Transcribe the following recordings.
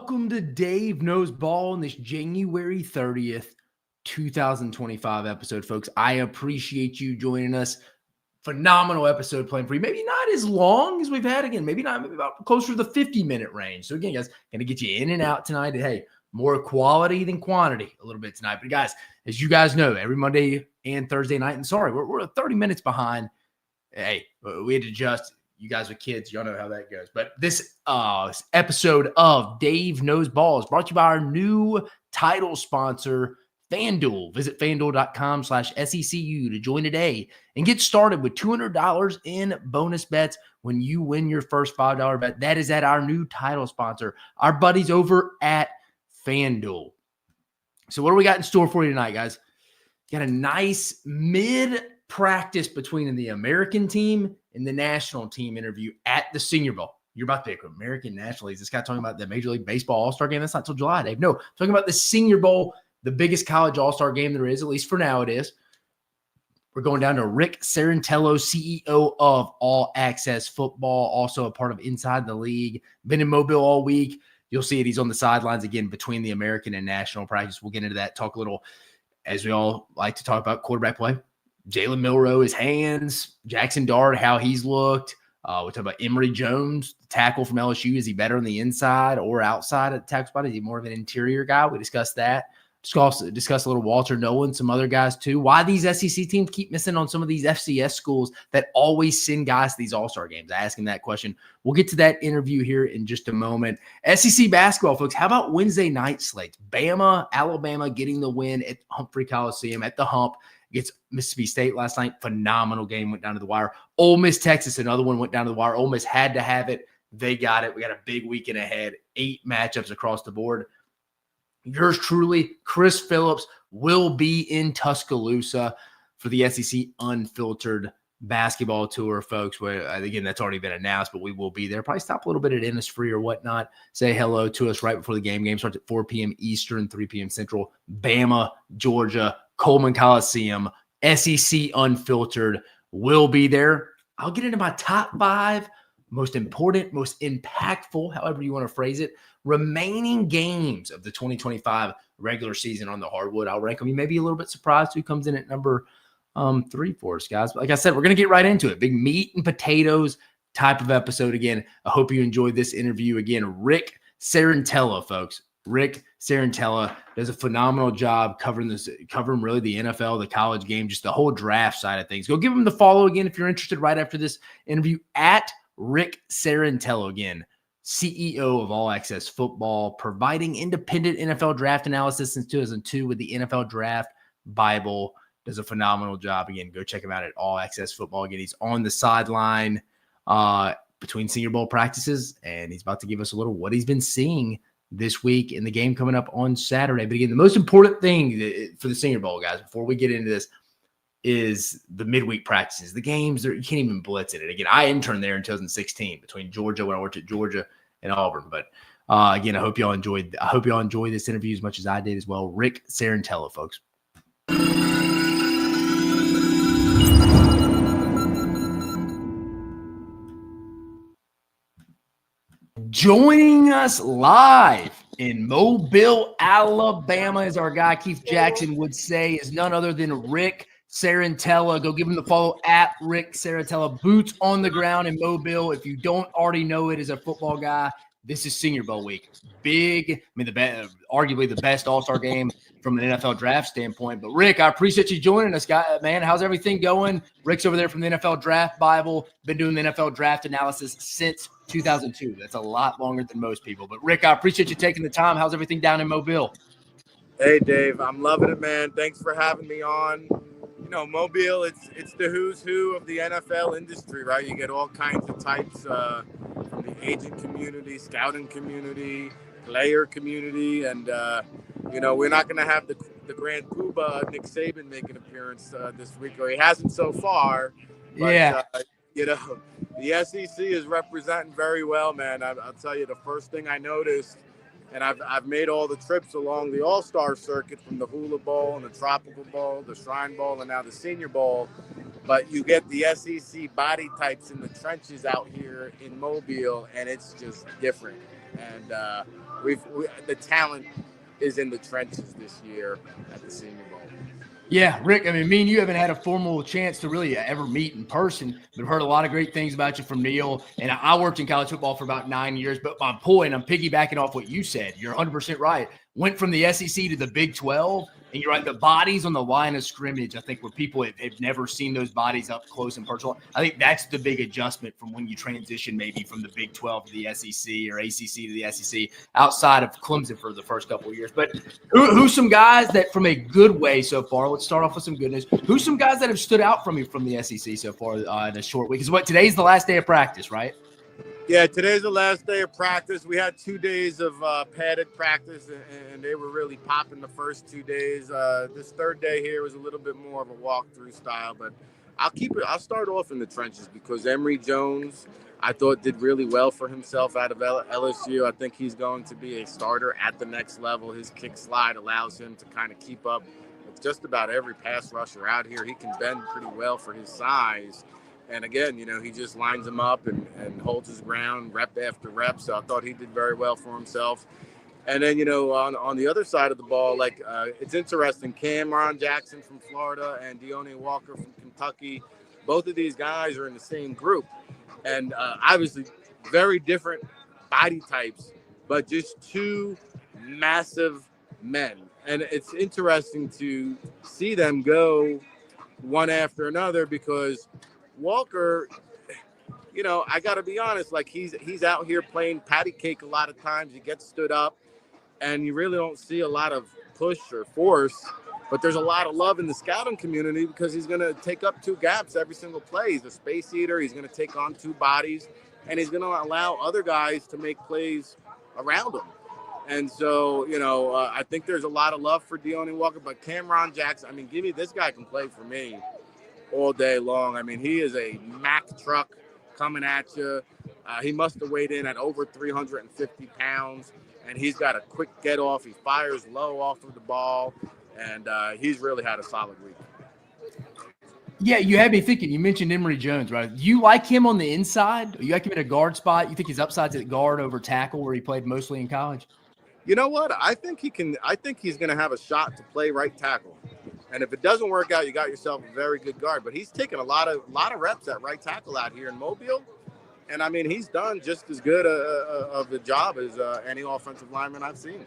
Welcome to Dave Knows Ball on this January 30th, 2025 episode, folks. I appreciate you joining us. Phenomenal episode planned for you. Maybe not as long as we've had again. Maybe about closer to the 50-minute range. So again, guys, going to get you in and out tonight. Hey, more quality than quantity a little bit tonight. But guys, as you guys know, every Monday and Thursday night, and sorry, we're 30 minutes behind. Hey, we had to adjust. You guys are kids. Y'all know how that goes. But this episode of Dave Knows Ball is brought to you by our new title sponsor, FanDuel. Visit FanDuel.com/SECU to join today and get started with $200 in bonus bets when you win your first $5 bet. That is at our new title sponsor, our buddies over at FanDuel. So what do we got in store for you tonight, guys? Got a nice mid-practice between the American team and the national team interview at the Senior Bowl. You're about to pick American National Leagues. This guy talking about the Major League Baseball All-Star Game. That's not till July, Dave. No, talking about the Senior Bowl, the biggest college All-Star game there is, at least for now it is. We're going down to Ric Serritella, CEO of All Access Football, also a part of Inside the League. Been in Mobile all week. You'll see it. He's on the sidelines again between the American and national practice. We'll get into that, talk a little, as we all like to talk about, quarterback play. Jalen Milroe, his hands, Jackson Dart, how he's looked. We talk about Emory Jones, the tackle from LSU. Is he better on the inside or outside at the tackle spot? Is he more of an interior guy? We discussed that. Discuss a little Walter Nolan, some other guys too. Why these SEC teams keep missing on some of these FCS schools that always send guys to these all-star games. I asked him that question. We'll get to that interview here in just a moment. SEC basketball, folks. How about Wednesday night slates? Bama, Alabama getting the win at Humphrey Coliseum at the Hump. Against Mississippi State last night. Phenomenal game, went down to the wire. Ole Miss, Texas, another one went down to the wire. Ole Miss had to have it. They got it. We got a big weekend ahead. 8 matchups across the board. Yours truly, Chris Phillips, will be in Tuscaloosa for the SEC Unfiltered Basketball Tour, folks. Where, again, that's already been announced, but we will be there. Probably stop a little bit at Innisfree or whatnot. Say hello to us right before the game. Game starts at 4 p.m. Eastern, 3 p.m. Central. Bama, Georgia, Coleman Coliseum, SEC Unfiltered will be there. I'll get into my top 5 most important, most impactful, however you want to phrase it, remaining games of the 2025 regular season on the hardwood. I'll rank them. You may be a little bit surprised who comes in at number 3 for us, guys. But like I said, we're going to get right into it. Big meat and potatoes type of episode again. I hope you enjoyed this interview. Again, Ric Serritella, folks. Ric Serritella does a phenomenal job covering really the NFL, the college game, just the whole draft side of things. Go give him the follow again if you're interested right after this interview at Ric Serritella again, CEO of All Access Football, providing independent NFL draft analysis since 2002 with the NFL Draft Bible. Does a phenomenal job. Again, go check him out at All Access Football. Again, he's on the sideline between Senior Bowl practices, and he's about to give us a little what he's been seeing this week in the game coming up on Saturday. But again, the most important thing for the Senior Bowl, guys, before we get into this, is the midweek practices. The games, you can't even blitz it. And again, I interned there in 2016 between Georgia, when I worked at Georgia and Auburn. But again, I hope y'all enjoyed this interview as much as I did as well. Ric Serritella, folks. Joining us live in Mobile, Alabama, as our guy Keith Jackson would say, is none other than Ric Serritella. Go give him the follow at Ric Serritella. Boots on the ground in Mobile. If you don't already know it as a football guy, this is Senior Bowl week. Big, arguably the best all-star game from an NFL draft standpoint. But Ric, I appreciate you joining us, man. How's everything going? Ric's over there from the NFL Draft Bible. Been doing the NFL draft analysis since 2002. That's a lot longer than most people. But Ric, I appreciate you taking the time. How's everything down in Mobile? Hey, Dave. I'm loving it, man. Thanks for having me on. You know, Mobile, it's the who's who of the NFL industry, right? You get all kinds of types from the agent community, scouting community, player community, and you know, we're not going to have the Grand Poobah Nick Saban make an appearance this week, or he hasn't so far. But, yeah. You know, the SEC is representing very well, man. I'll tell you, the first thing I noticed, and I've made all the trips along the All-Star circuit, from the Hula Bowl and the Tropical Bowl, the Shrine Bowl, and now the Senior Bowl. But you get the SEC body types in the trenches out here in Mobile, and it's just different. And The talent is in the trenches this year at the Senior Bowl. Yeah, Rick, I mean, me and you haven't had a formal chance to really ever meet in person, but I've heard a lot of great things about you from Neil. And I worked in college football for about 9 years, but my point, I'm piggybacking off what you said. You're 100% right. Went from the SEC to the Big 12, and you're right, the bodies on the line of scrimmage, I think, where people have never seen those bodies up close and personal. I think that's the big adjustment from when you transition maybe from the Big 12 to the SEC or ACC to the SEC outside of Clemson for the first couple of years. But who's some guys that from a good way so far, let's start off with some good news. Who's some guys that have stood out from you from the SEC so far in a short week? Because today's the last day of practice, right? Yeah, today's the last day of practice. We had 2 days of padded practice, and they were really popping the first 2 days. This third day here was a little bit more of a walkthrough style, but I'll start off in the trenches because Emory Jones, I thought, did really well for himself out of LSU. I think he's going to be a starter at the next level. His kick slide allows him to kind of keep up with just about every pass rusher out here. He can bend pretty well for his size. And again, he just lines them up and holds his ground rep after rep. So I thought he did very well for himself. And then, on the other side of the ball, it's interesting. Cameron Jackson from Florida and Deone Walker from Kentucky, both of these guys are in the same group. And obviously very different body types, but just two massive men. And it's interesting to see them go one after another because Walker, I got to be honest, he's out here playing patty cake a lot of times. He gets stood up, and you really don't see a lot of push or force. But there's a lot of love in the scouting community because he's going to take up 2 gaps every single play. He's a space eater. He's going to take on 2 bodies, and he's going to allow other guys to make plays around him. And so, I think there's a lot of love for Deone Walker. But Cameron Jackson, this guy can play for me all day long. He is a Mack truck coming at you. He must have weighed in at over 350 pounds, and he's got a quick get off. He fires low off of the ball, and he's really had a solid week. Yeah, you had me thinking. You mentioned Emory Jones, right? You like him on the inside? You like him in a guard spot? You think his upside's at guard over tackle where he played mostly in college? You know what? I think he can. I think he's going to have a shot to play right tackle. And if it doesn't work out, you got yourself a very good guard. But he's taken a lot of reps at right tackle out here in Mobile. And, he's done just as good of the job as any offensive lineman I've seen.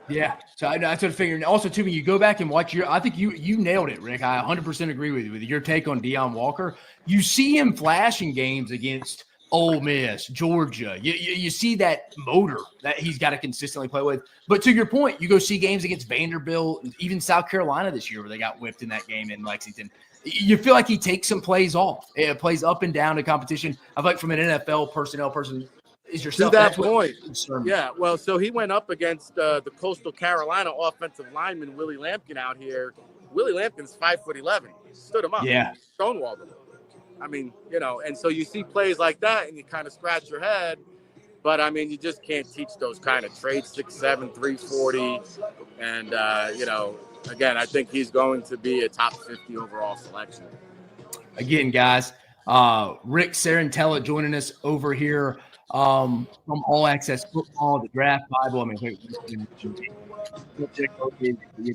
Yeah, so that's what I figured. Also, too, when you go back and watch I think you nailed it, Rick. I 100% agree with you with your take on Deone Walker. You see him flash in games against Ole Miss, Georgia. You see that motor that he's got to consistently play with. But to your point, you go see games against Vanderbilt, even South Carolina this year where they got whipped in that game in Lexington. You feel like he takes some plays off. It plays up and down to competition. I feel like from an NFL personnel person is yourself. To that point, yeah. Well, so he went up against the Coastal Carolina offensive lineman, Willie Lampkin out here. Willie Lampkin's 5'11". Stood him up. Yeah. Stonewalled him. And so you see plays like that and you kind of scratch your head, but you just can't teach those kind of traits, 6'7", 340. And, again, I think he's going to be a top 50 overall selection. Again, guys, Ric Serritella joining us over here from All Access Football, the Draft Bible. You're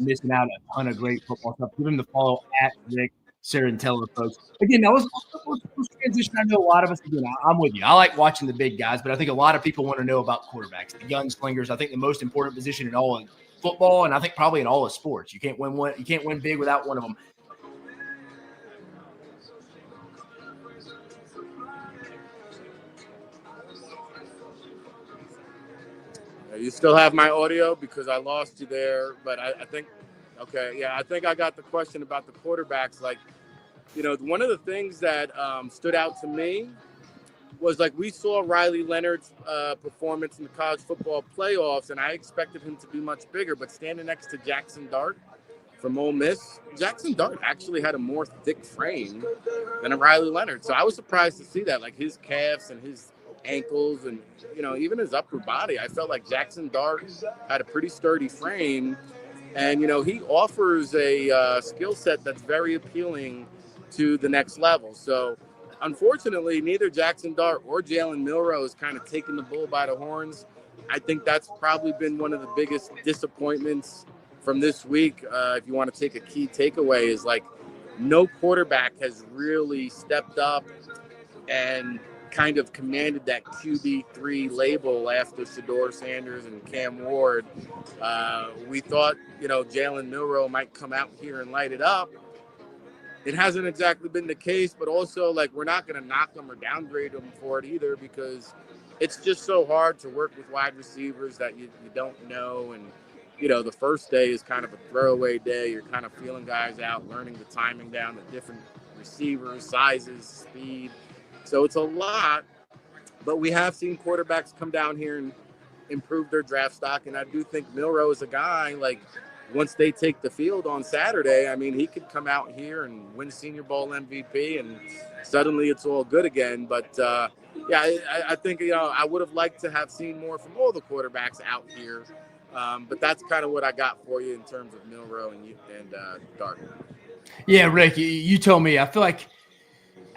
missing out a ton of great football stuff. Give him the follow at Ric Serritella, folks. Again, now let's transition. I know a lot of us, again, I'm with you. I like watching the big guys, but I think a lot of people want to know about quarterbacks, the gunslingers. I think the most important position in all of football, and I think probably in all of sports. You can't win big without one of them. You still have my audio because I lost you there, but I think okay, yeah, I think I got the question about the quarterbacks. One of the things that stood out to me was we saw Riley Leonard's performance in the college football playoffs, and I expected him to be much bigger. But standing next to Jackson Dart from Ole Miss, Jackson Dart actually had a more thick frame than a Riley Leonard. So I was surprised to see that, his calves and his ankles and, even his upper body. I felt like Jackson Dart had a pretty sturdy frame. And, he offers a skill set that's very appealing to the next level. So, unfortunately, neither Jackson Dart or Jalen Milroe is kind of taking the bull by the horns. I think that's probably been one of the biggest disappointments from this week. If you want to take a key takeaway, is like no quarterback has really stepped up and kind of commanded that QB3 label after Shedeur Sanders and Cam Ward. We thought, Jalen Milroe might come out here and light it up. It hasn't exactly been the case, but also, like, we're not going to knock them or downgrade them for it either, because it's just so hard to work with wide receivers that you don't know. And, the first day is kind of a throwaway day. You're kind of feeling guys out, learning the timing down, the different receivers, sizes, speed. So it's a lot, but we have seen quarterbacks come down here and improve their draft stock. And I do think Milroe is a guy, like, once they take the field on Saturday, I mean, he could come out here and win Senior Bowl MVP, and suddenly it's all good again. But, I think, I would have liked to have seen more from all the quarterbacks out here. But that's kind of what I got for you in terms of Milroe and Dart. Yeah, Rick, you told me. I feel like,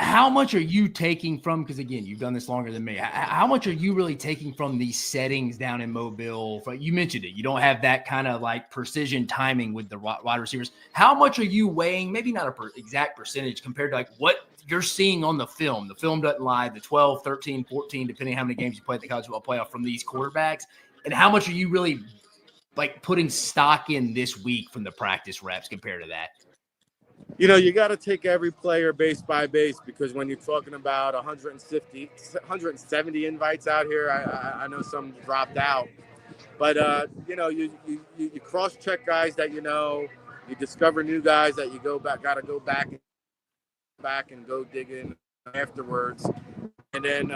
how much are you taking from, because again, you've done this longer than me, how much are you really taking from these settings down in Mobile? You mentioned it. You don't have that kind of like precision timing with the wide receivers. How much are you weighing, maybe not an exact percentage compared to like what you're seeing on the film? The film doesn't lie, the 12, 13, 14, depending on how many games you play at the college football playoff from these quarterbacks. And how much are you really like putting stock in this week from the practice reps compared to that? You got to take every player base by base, because when you're talking about 170 invites out here, I know some dropped out. But, you cross-check guys that you discover new guys that you got to go back and go dig in afterwards. And then,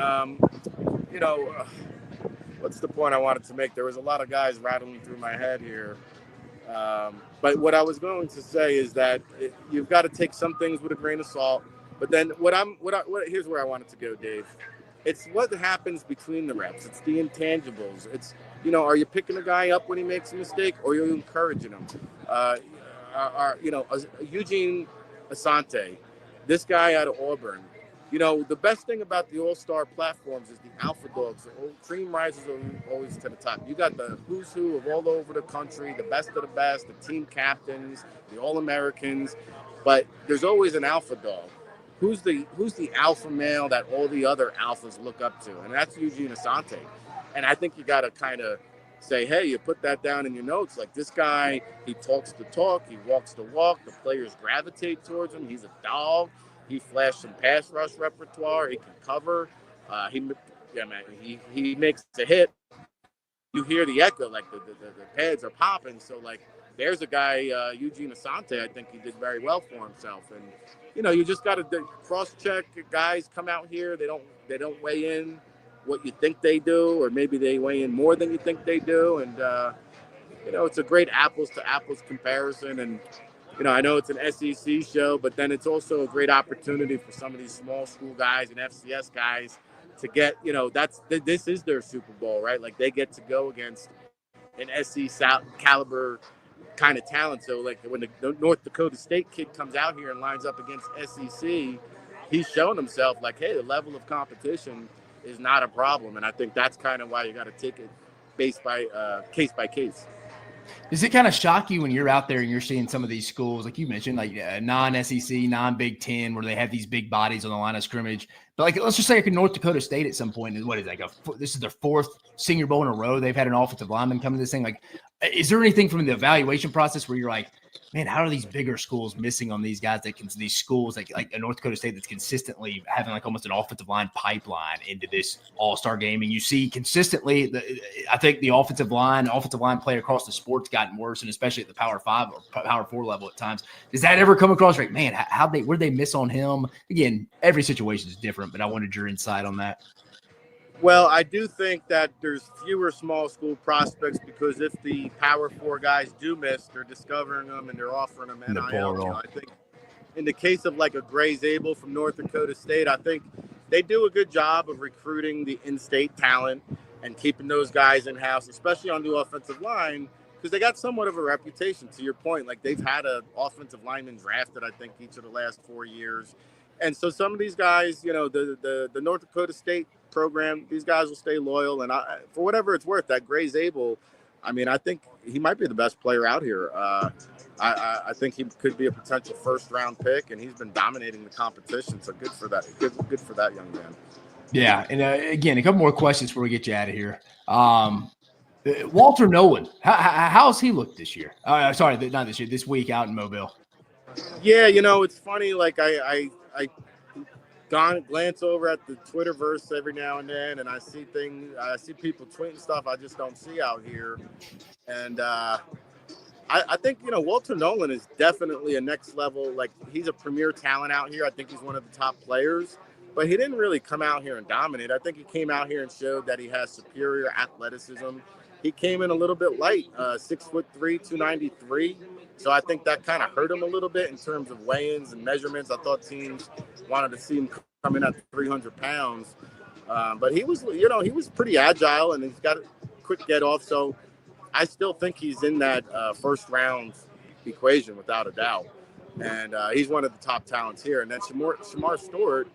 what's the point I wanted to make? There was a lot of guys rattling through my head here. But what I was going to say is that you've got to take some things with a grain of salt. But then here's where I wanted to go, Dave. It's what happens between the reps. It's the intangibles. It's, are you picking a guy up when he makes a mistake, or are you encouraging him? Eugene Asante, this guy out of Auburn. The best thing about the all-star platforms is the alpha dogs. The cream rises always to the top. You got the who's who of all over the country, the best of the best, the team captains, the All-Americans, but there's always an alpha dog. Who's the alpha male that all the other alphas look up to? And that's Eugene Asante. And I think you got to kind of say, hey, you put that down in your notes. Like, this guy, he talks the talk, he walks the walk. The players gravitate towards him. He's a dog. He flashed some pass rush repertoire. He can cover. He makes a hit. You hear the echo, like the pads are popping. So, like, there's a guy, Eugene Asante. I think he did very well for himself. And you just got to cross-check. Guys come out here. They don't weigh in what you think they do, or maybe they weigh in more than you think they do. And it's a great apples to apples comparison. And I know it's an SEC show, but then it's also a great opportunity for some of these small school guys and FCS guys to get, this is their Super Bowl, right? Like, they get to go against an SEC caliber kind of talent. So, like, when the North Dakota State kid comes out here and lines up against SEC, he's showing himself like, hey, the level of competition is not a problem. And I think that's kind of why you got to take it case by case. Does it kind of shock you when you're out there and you're seeing some of these schools, like you mentioned, like non-SEC, non-Big Ten, where they have these big bodies on the line of scrimmage? But like, let's just say like North Dakota State at some point, this is their fourth Senior Bowl in a row. They've had an offensive lineman come to this thing. Like, is there anything from the evaluation process where you're like, man, how are these bigger schools missing on these guys these schools like a North Dakota State that's consistently having like almost an offensive line pipeline into this all-star game? And you see consistently, I think the offensive line play across the sport's gotten worse, and especially at the Power 5 or Power 4 level at times. Does that ever come across like, man, where'd they miss on him? Again, every situation is different, but I wanted your insight on that. Well, I do think that there's fewer small school prospects, because if the Power 4 guys do miss, they're discovering them and they're offering them NIL. I think in the case of like a Gray Zabel from North Dakota State, I think they do a good job of recruiting the in-state talent and keeping those guys in-house, especially on the offensive line, because they got somewhat of a reputation, to your point. Like, they've had an offensive lineman drafted, I think, each of the last 4 years. And so some of these guys, the North Dakota State program, these guys will stay loyal. And for whatever it's worth, that Gray Zabel, I mean, I think he might be the best player out here. I think he could be a potential first-round pick, and he's been dominating the competition. So good for that. Good for that young man. Yeah, and again, a couple more questions before we get you out of here. Walter Nolan, how's he looked this year? Sorry, not this year. This week out in Mobile. Yeah, it's funny. Like I glance over at the Twitterverse every now and then, and I see people tweeting stuff I just don't see out here. And I think, Walter Nolan is definitely a next level. Like, he's a premier talent out here. I think he's one of the top players, but he didn't really come out here and dominate. I think he came out here and showed that he has superior athleticism. He came in a little bit light, 6'3", 293. So I think that kind of hurt him a little bit in terms of weigh-ins and measurements. I thought teams wanted to see him come in at 300 pounds. But he was pretty agile, and he's got a quick get off. So I still think he's in that first round equation without a doubt. And he's one of the top talents here. And then Shamar Stewart,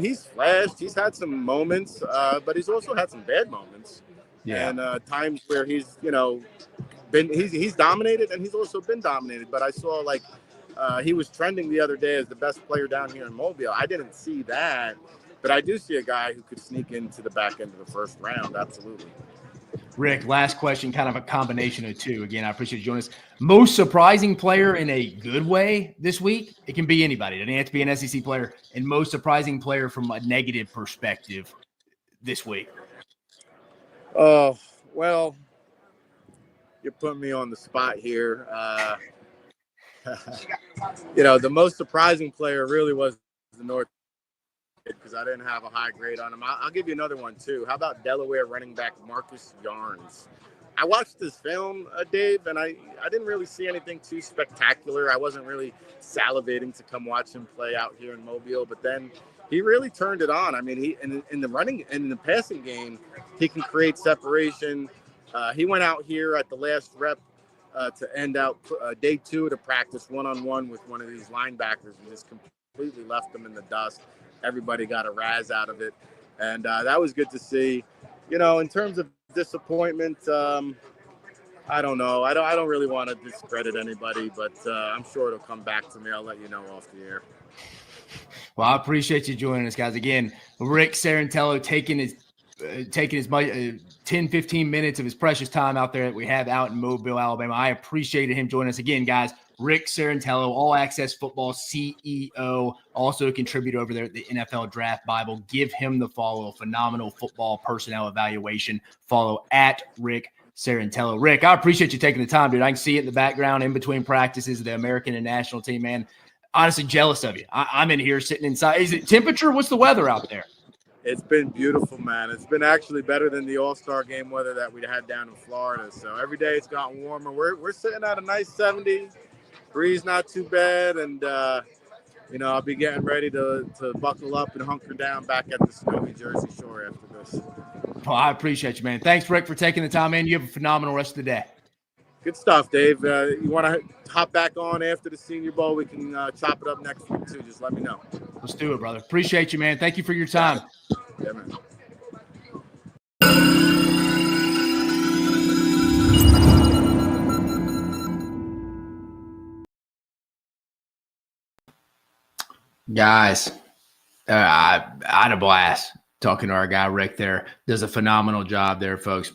he's flashed. He's had some moments, but he's also had some bad moments. Yeah. And times where he's dominated, and he's also been dominated. But I saw he was trending the other day as the best player down here in Mobile. I didn't see that, but I do see a guy who could sneak into the back end of the first round. Absolutely. Rick, last question, kind of a combination of two. Again, I appreciate you joining us. Most surprising player in a good way this week? It can be anybody. It doesn't have to be an SEC player. And most surprising player from a negative perspective this week? Oh, well, you're putting me on the spot here. The most surprising player really was the North, because I didn't have a high grade on him. I'll give you another one, too. How about Delaware running back Marcus Yarns? I watched this film, Dave, and I didn't really see anything too spectacular. I wasn't really salivating to come watch him play out here in Mobile, but then he really turned it on. I mean, he in the passing game, he can create separation. He went out here at the last rep to end out day 2 to practice one-on-one with one of these linebackers and just completely left them in the dust. Everybody got a razz out of it, and that was good to see. In terms of disappointment, I don't know. I don't really want to discredit anybody, but I'm sure it'll come back to me. I'll let you know off the air. Well, I appreciate you joining us, guys. Again, Ric Serritella taking his 10, 15 minutes of his precious time out there that we have out in Mobile, Alabama. I appreciated him joining us again, guys. Ric Serritella, All Access Football CEO, also a contributor over there at the NFL Draft Bible. Give him the follow. Phenomenal football personnel evaluation. Follow at Ric Serritella. Rick, I appreciate you taking the time, dude. I can see it in the background in between practices of the American and national team, man. Honestly, jealous of you. I'm in here sitting inside. Is it temperature? What's the weather out there? It's been beautiful, man. It's been actually better than the All-Star game weather that we had down in Florida. So every day it's gotten warmer. We're sitting at a nice 70. Breeze not too bad, and I'll be getting ready to buckle up and hunker down back at the snowy Jersey Shore after this. Well, I appreciate you, man. Thanks, Rick, for taking the time, man. You have a phenomenal rest of the day. Good stuff, Dave. You want to hop back on after the Senior Bowl? We can chop it up next week, too. Just let me know. Let's do it, brother. Appreciate you, man. Thank you for your time. Yeah, man. Guys, I had a blast talking to our guy, Rick, there. Does a phenomenal job there, folks.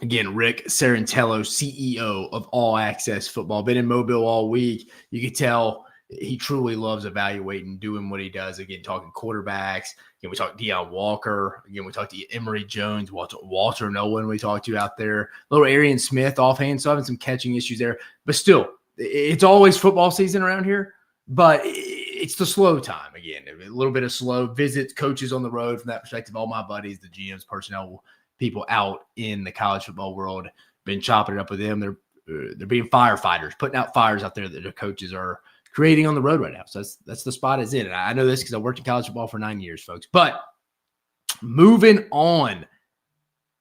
Again, Ric Serritella, CEO of All Access Football. Been in Mobile all week. You can tell he truly loves evaluating, doing what he does. Again, talking quarterbacks. Again, we talked Deion Walker. Again, we talked to Emory Jones, Walter Nolan we talked to out there. Little Arian Smith offhand, so having some catching issues there. But still, it's always football season around here. But it's the slow time. Again, a little bit of slow visits, coaches on the road from that perspective. All my buddies, the GMs, personnel, people out in the college football world, been chopping it up with them. They're being firefighters, putting out fires out there that their coaches are creating on the road right now. So that's the spot it's in. And I know this because I worked in college football for 9 years, folks. But moving on,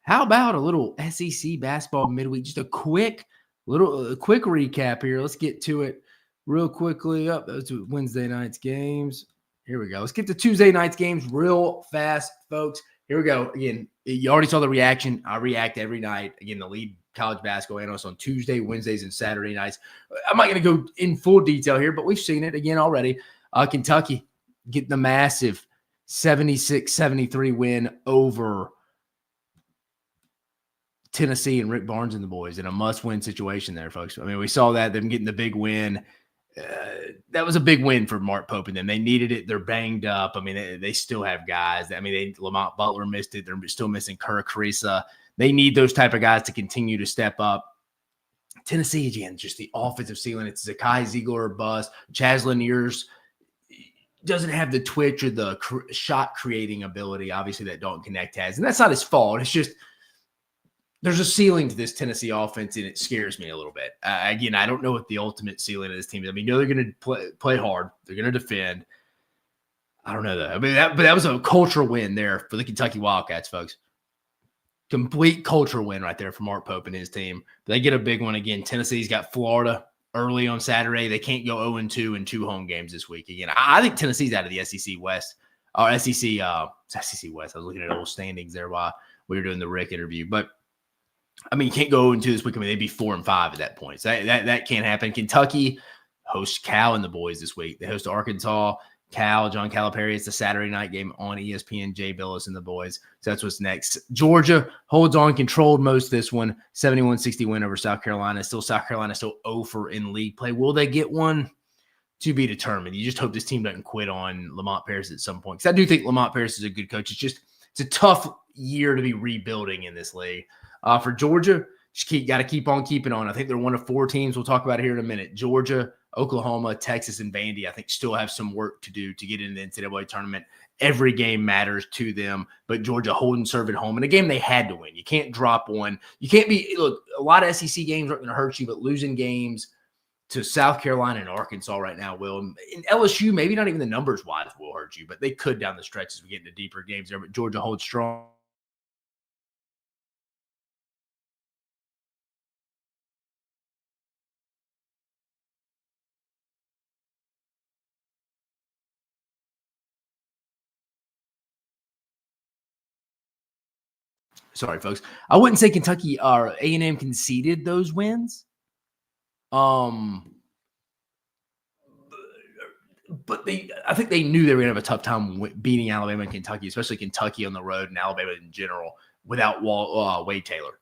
how about a little SEC basketball midweek? Just a quick recap here. Let's get to it real quickly. Up those Wednesday night's games. Here we go. Let's get to Tuesday night's games real fast, folks. Here we go. Again, you already saw the reaction. I react every night. Again, the lead college basketball analyst on Tuesday, Wednesdays, and Saturday nights. I'm not going to go in full detail here, but we've seen it again already. Kentucky getting the massive 76-73 win over Tennessee and Rick Barnes and the boys in a must-win situation there, folks. I mean, we saw that, them getting the big win. That was a big win for Mark Pope and them. They needed it. They're banged up. I mean, they still have guys. I mean, Lamont Butler missed it. They're still missing Kirk Carissa. They need those type of guys to continue to step up. Tennessee, again, just the offensive ceiling. It's Zakai Ziegler or bust. Chaz Lanier's doesn't have the twitch or the shot creating ability, obviously, that Dalton Connect has. And that's not his fault. It's just there's a ceiling to this Tennessee offense, and it scares me a little bit. Again, I don't know what the ultimate ceiling of this team is. I mean, they're going to play hard. They're going to defend. I don't know, though. I mean, that was a cultural win there for the Kentucky Wildcats, folks. Complete cultural win right there for Mark Pope and his team. They get a big one again. Tennessee's got Florida early on Saturday. They can't go 0-2 in 2 home games this week. Again, I think Tennessee's out of the SEC West. Or SEC West. I was looking at old standings there while we were doing the Rick interview. But, I mean, you can't go 0-2 this week. I mean, they'd be 4-5 at that point. So that can't happen. Kentucky hosts Cal and the boys this week. They host Arkansas. Cal, John Calipari. It's a Saturday night game on ESPN. Jay Billis and the boys. So that's what's next. Georgia holds on, controlled most of this one. 71-60 win over South Carolina. South Carolina still 0 in league play. Will they get one? To be determined. You just hope this team doesn't quit on Lamont Paris at some point. Because I do think Lamont Paris is a good coach. It's a tough year to be rebuilding in this league. For Georgia, just got to keep on keeping on. I think they're one of 4 teams. We'll talk about it here in a minute. Georgia, Oklahoma, Texas, and Vandy, I think, still have some work to do to get into the NCAA tournament. Every game matters to them, but Georgia holding serve at home in a game they had to win. You can't drop one. You can't be – look, a lot of SEC games aren't going to hurt you, but losing games to South Carolina and Arkansas right now will. In LSU, maybe not even the numbers-wise will hurt you, but they could down the stretch as we get into deeper games there. But Georgia holds strong. Sorry, folks. I wouldn't say Kentucky or A&M conceded those wins. But I think they knew they were going to have a tough time beating Alabama and Kentucky, especially Kentucky on the road and Alabama in general without Wade Taylor.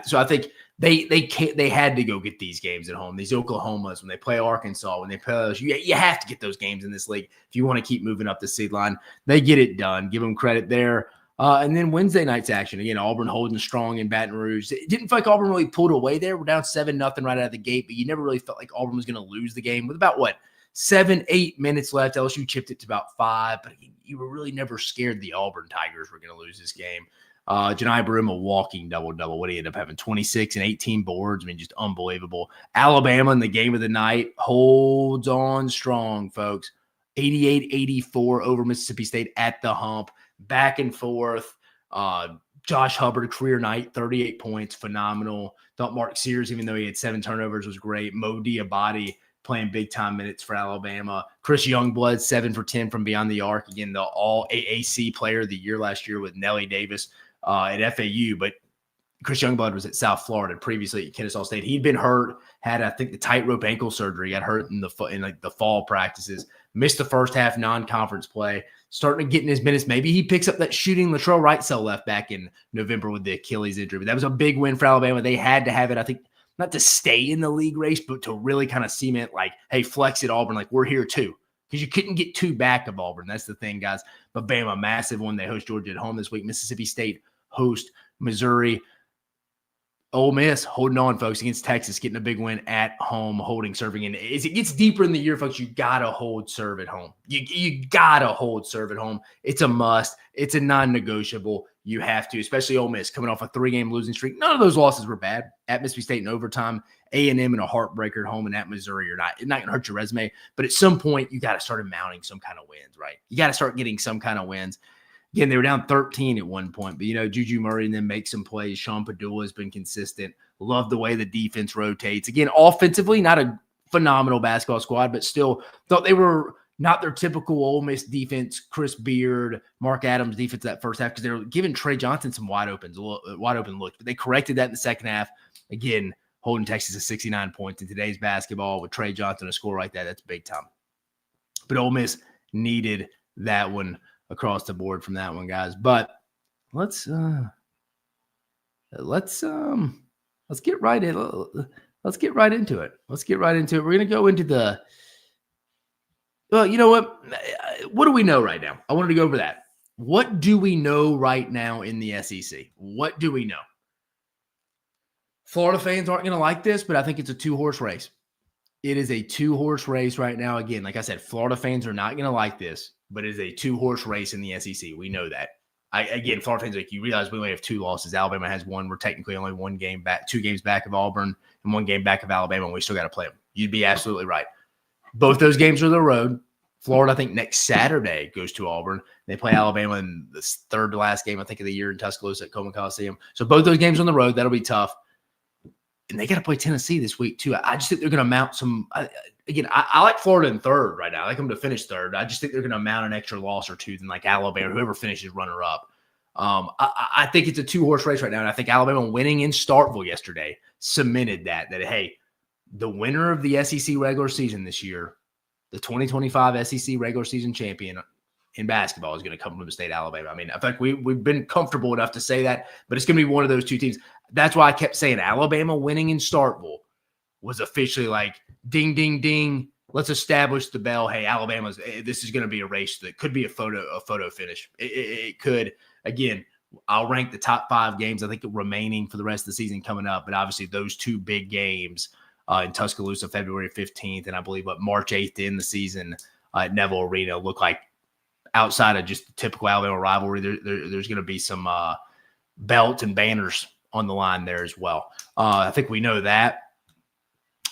So I think they had to go get these games at home. These Oklahomas, when they play Arkansas, when they play LSU, you have to get those games in this league if you want to keep moving up the seed line. They get it done. Give them credit there. And then Wednesday night's action. Again, Auburn holding strong in Baton Rouge. It didn't feel like Auburn really pulled away there. We're down 7-0 right out of the gate, but you never really felt like Auburn was going to lose the game with about, 7-8 minutes left. LSU chipped it to about 5, but again, you were really never scared the Auburn Tigers were going to lose this game. Janai Baruma walking double-double. What did he end up having? 26 and 18 boards. I mean, just unbelievable. Alabama in the game of the night holds on strong, folks. 88-84 over Mississippi State at the hump. Back and forth. Josh Hubbard, career night, 38 points, phenomenal. Thought Mark Sears, even though he had 7 turnovers, was great. Mo Diabate playing big-time minutes for Alabama. Chris Youngblood, 7 for 10 from beyond the arc. Again, the all-AAC player of the year last year with Nellie Davis at FAU. But Chris Youngblood was at South Florida previously at Kennesaw State. He'd been hurt, had, I think, the tightrope ankle surgery, got hurt in the fall practices, missed the first half non-conference play, starting to get in his minutes. Maybe he picks up that shooting Latrell Wrightsell left back in November with the Achilles injury. But that was a big win for Alabama. They had to have it, I think, not to stay in the league race, but to really kind of cement, like, hey, flex at Auburn, like, we're here too. Because you couldn't get 2 back of Auburn. That's the thing, guys. But Bama, massive one. They host Georgia at home this week. Mississippi State host Missouri. Ole Miss holding on, folks, against Texas, getting a big win at home, holding, serving. And as it gets deeper in the year, folks, you got to hold serve at home. You got to hold serve at home. It's a must. It's a non-negotiable. You have to, especially Ole Miss, coming off a 3-game losing streak. None of those losses were bad. At Mississippi State in overtime, A&M in a heartbreaker at home, and at Missouri, it's not going to hurt your resume. But at some point, you got to start mounting some kind of wins, right? You got to start getting some kind of wins. Again, they were down 13 at one point, but, Juju Murray and then make some plays. Sean Padula has been consistent. Love the way the defense rotates. Again, offensively, not a phenomenal basketball squad, but still thought they were not their typical Ole Miss defense, Chris Beard, Mark Adams defense that first half, because they're giving Trey Johnson some wide open looks. But they corrected that in the second half. Again, holding Texas to 69 points in today's basketball with Trey Johnson a score like that, that's big time. But Ole Miss needed that one across the board from that one, guys. But let's get right in. Let's get right into it. We're gonna go into the. Well, you know what? What do we know right now? I wanted to go over that. What do we know right now in the SEC? What do we know? Florida fans aren't going to like this, but I think it's a two-horse race. It is a two-horse race right now. Again, like I said, Florida fans are not going to like this, but it is a two-horse race in the SEC. We know that. Florida fans, like, you realize we only have 2 losses. Alabama has 1. We're technically only 1 game back, 2 games back of Auburn, and 1 game back of Alabama, and we still got to play them. You'd be absolutely right. Both those games are the road. Florida, I think, next Saturday goes to Auburn. They play Alabama in the third to last game, I think, of the year in Tuscaloosa at Coleman Coliseum. So both those games on the road, that'll be tough. And they got to play Tennessee this week, too. I just think they're going to mount some I like Florida in third right now. I like them to finish third. I just think they're going to mount an extra loss or 2 than like Alabama, whoever finishes runner-up. I think it's a two-horse race right now, and I think Alabama winning in Starkville yesterday cemented that, hey, the winner of the SEC regular season this year, the 2025 SEC regular season champion in basketball, is going to come from the state of Alabama. I mean, I think we've been comfortable enough to say that, but it's going to be one of those 2 teams. That's why I kept saying Alabama winning in Starkville was officially like, ding, ding, ding. Let's establish the bell. Hey, this is going to be a race that could be a photo finish. It could. Again, I'll rank the top 5 games, I think, remaining for the rest of the season coming up. But obviously those 2 big games in Tuscaloosa, February 15th, and I believe March 8th in the season at Neville Arena look like, outside of just the typical Alabama rivalry, there's going to be some belts and banners on the line there as well. I think we know that.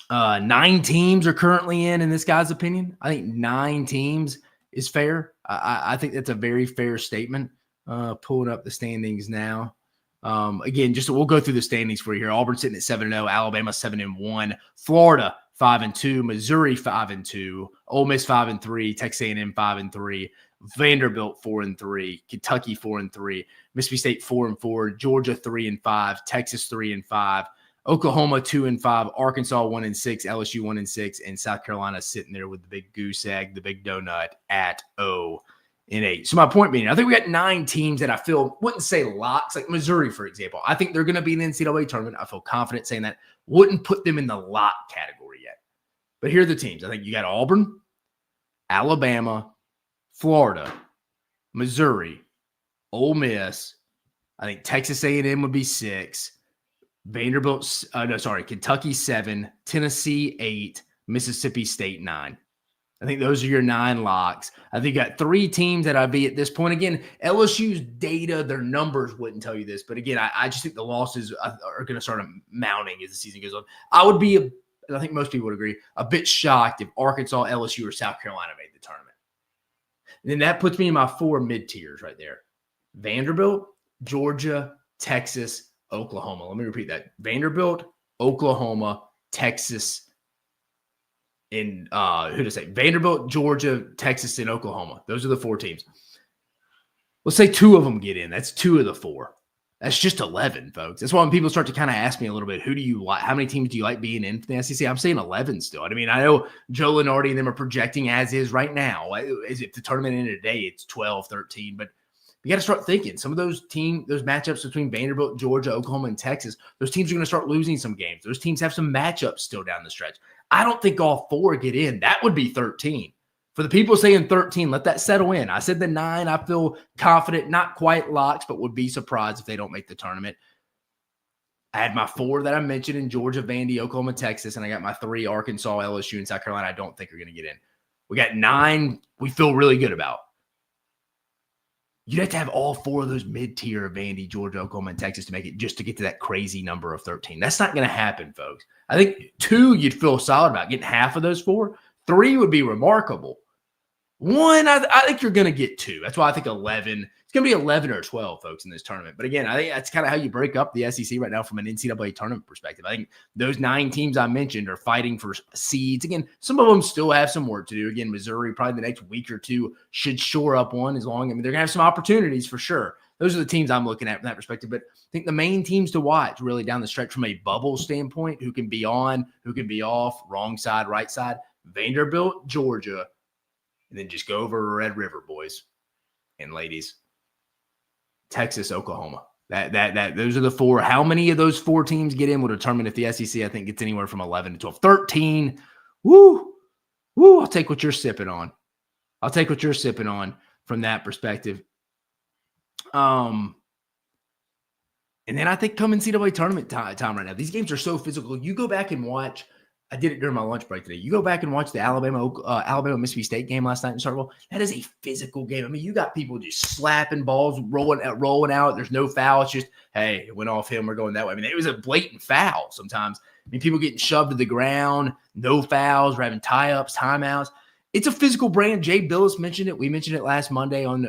9 teams are currently in this guy's opinion. I think 9 teams is fair. I think that's a very fair statement. Pulling up the standings now. Again, we'll go through the standings for you here. Auburn sitting at 7-0, Alabama 7-1, Florida 5-2, Missouri 5-2, Ole Miss 5-3, Texas A&M 5-3, Vanderbilt 4-3, Kentucky 4-3, Mississippi State 4-4, Georgia 3-5, Texas 3-5, Oklahoma 2-5, Arkansas 1-6, LSU 1-6, and South Carolina sitting there with the big goose egg, the big donut at 0-8. So my point being, I think we got 9 teams that I feel wouldn't say locks, like Missouri, for example. I think they're going to be in the NCAA tournament. I feel confident saying that. Wouldn't put them in the lock category yet. But here are the teams. I think you got Auburn, Alabama, Florida, Missouri, Ole Miss. I think Texas A&M would be 6. Kentucky 7, Tennessee 8, Mississippi State 9. I think those are your 9 locks. I think you got 3 teams that I'd be at this point. Again, LSU's data, their numbers wouldn't tell you this, but again, I just think the losses are going to start mounting as the season goes on. I would be, and I think most people would agree, a bit shocked if Arkansas, LSU, or South Carolina made the tournament. And then that puts me in my 4 mid-tiers right there. Vanderbilt, Georgia, Texas, Oklahoma. Let me repeat that. Vanderbilt, Oklahoma, Texas, and Vanderbilt, Georgia, Texas, and Oklahoma. Those are the 4 teams. Let's say 2 of them get in. That's 2 of the 4. That's just 11, folks. That's why when people start to kind of ask me a little bit, who do you like? How many teams do you like being in for the SEC? I'm saying 11 still. I mean, I know Joe Lenardi and them are projecting as is right now. As if the tournament ended today, it's 12, 13. But you got to start thinking. Some of those matchups between Vanderbilt, Georgia, Oklahoma, and Texas, those teams are going to start losing some games. Those teams have some matchups still down the stretch. I don't think all 4 get in. That would be 13. For the people saying 13, let that settle in. I said the 9, I feel confident, not quite locked, but would be surprised if they don't make the tournament. I had my 4 that I mentioned in Georgia, Vandy, Oklahoma, Texas, and I got my 3, Arkansas, LSU, and South Carolina I don't think are going to get in. We got 9 we feel really good about. You'd have to have all 4 of those mid-tier of Vandy, Georgia, Oklahoma, and Texas to make it, just to get to that crazy number of 13. That's not going to happen, folks. I think 2 you'd feel solid about. Getting half of those 4. 3 would be remarkable. One, I think you're going to get two. That's why I think 11. It's going to be 11 or 12, folks, in this tournament. But again, I think that's kind of how you break up the SEC right now from an NCAA tournament perspective. I think those 9 teams I mentioned are fighting for seeds. Again, some of them still have some work to do. Again, Missouri, probably the next week or two, should shore up one as long. I mean, they're going to have some opportunities for sure. Those are the teams I'm looking at from that perspective. But I think the main teams to watch really down the stretch from a bubble standpoint, who can be on, who can be off, wrong side, right side, Vanderbilt, Georgia, and then just go over Red River, boys and ladies. Texas, Oklahoma. Those are the 4. How many of those 4 teams get in will determine if the SEC, I think, gets anywhere from 11 to 12. 13. Woo! I'll take what you're sipping on. I'll take what you're sipping on from that perspective. And then I think come NCAA tournament time right now, these games are so physical. You go back and watch. I did it during my lunch break today. You go back and watch the Alabama-Mississippi State game last night in Starkville. That is a physical game. I mean, you got people just slapping balls, rolling out. There's no foul. It's just, hey, it went off him. We're going that way. I mean, it was a blatant foul sometimes. I mean, people getting shoved to the ground, no fouls, we're having tie-ups, timeouts. It's a physical brand. Jay Billis mentioned it. We mentioned it last Monday on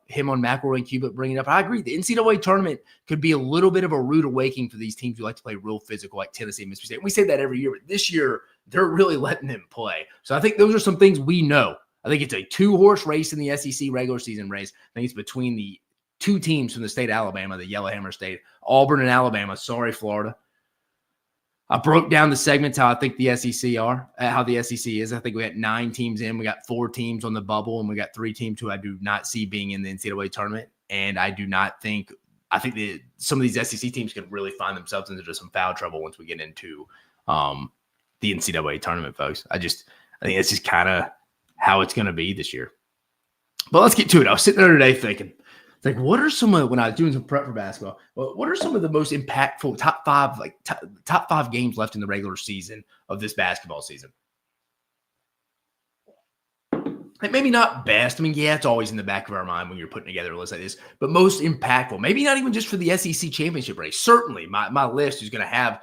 him on McElroy and Cubitt bringing it up. I agree. The NCAA tournament could be a little bit of a rude awakening for these teams who like to play real physical like Tennessee and Mississippi State. We say that every year, but this year they're really letting them play. So I think those are some things we know. I think it's a 2-horse race in the SEC regular season race. I think it's between the 2 teams from the state of Alabama, the Yellowhammer State, Auburn and Alabama. Sorry, Florida. I broke down the segments how I think the SEC are, how the SEC is. I think we got 9 teams in. We got 4 teams on the bubble, and we got 3 teams who I do not see being in the NCAA tournament. And I think that some of these SEC teams can really find themselves into some foul trouble once we get into the NCAA tournament, folks. I think it's just kind of how it's going to be this year. But let's get to it. I was sitting there today thinking, like, what are some of, when I was doing some prep for basketball, what are some of the most impactful top 5 games left in the regular season of this basketball season? Like, maybe not best. I mean, yeah, it's always in the back of our mind when you're putting together a list like this, but most impactful. Maybe not even just for the SEC championship race. Certainly, my list is going to have